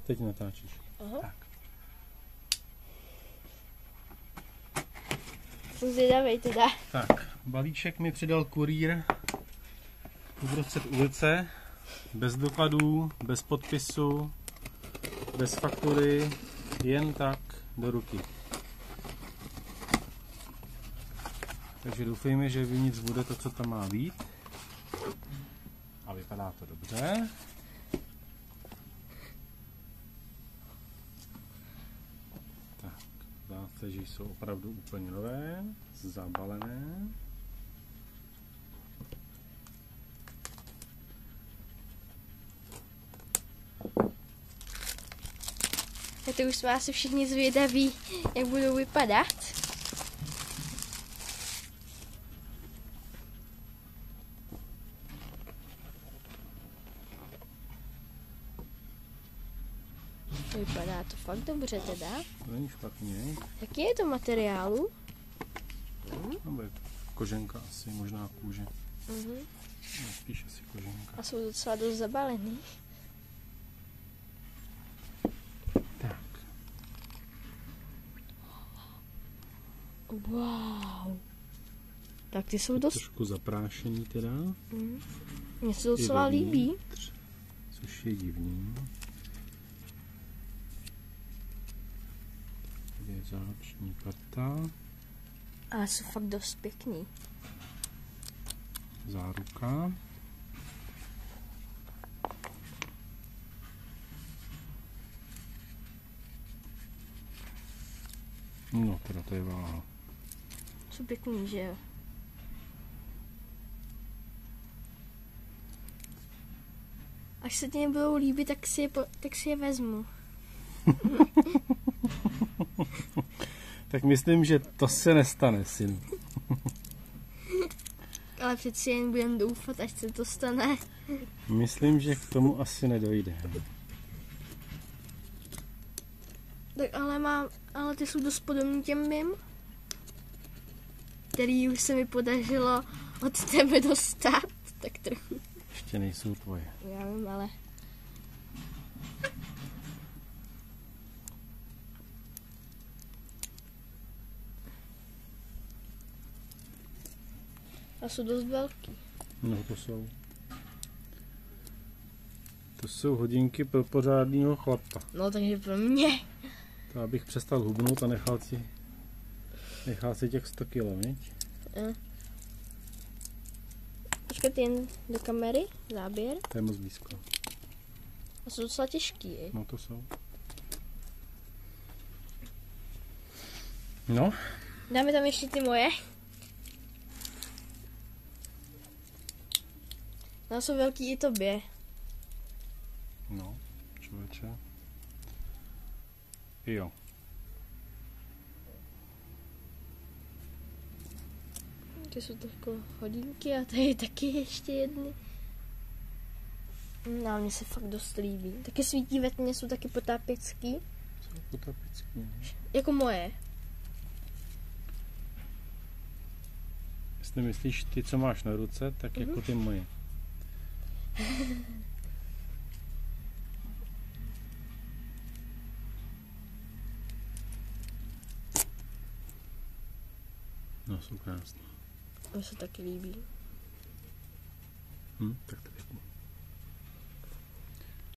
teď natáčíš. Aha. Tak. Jsem zvědavej teda. Tak, balíček mi přidal kurýr uprostřed ulice, bez dokladů, bez podpisu, bez faktury, jen tak do ruky. Takže doufejme, že vevnitř bude to, co tam má být. A vypadá to dobře. Tak, zdá se, že jsou opravdu úplně nové, zabalené. A to už jsme asi všichni zvědaví, jak budou vypadat. Vypadá to fakt dobře teda. To není špatně. Jaký je to materiálu? Nebo je koženka asi, možná kůže. Mhm. No, spíš asi koženka. A jsou docela dost zabalený. Tak. Wow. Tak ty jsou dost... Trošku zaprášený teda. Mně se docela líbí. Což je divný. Tady je záruční karta. A jsou fakt dost pěkný. Záruka. No, teda to je váha. Jsou pěkný, že jo? Až se ti nebudou líbit, tak si je vezmu. Tak myslím, že to se nestane, syn. Ale přeci jen budem doufat, až se to stane. Myslím, že k tomu asi nedojde. Tak ale ty jsou dost podobný těm mým, který už se mi podařilo od tebe dostat, tak trochu. Ještě nejsou tvoje. Já vím, ale... A jsou dost velký. No, to jsou. To jsou hodinky pro pořádného chlapa. No, takže pro mě. To abych přestal hubnout a nechal si těch 100 kilo, viď? Počkat jen do kamery, záběr. To je moc blízko. A jsou docela těžký, je? No to jsou. No. Dáme tam ještě ty moje. No, jsou velký i tobě. No, člověče. Jo. Ty jsou takové hodinky a tady taky ještě jedny. No, mně se fakt dost líbí. Taky svítí ve tmě, jsou taky potápěcký. Jsou potápěcký, ne? Jako moje. Jestli myslíš ty, co máš na ruce, tak jako ty moje. No, jsou krásné. Mně se taky líbí. Tak to pěkně.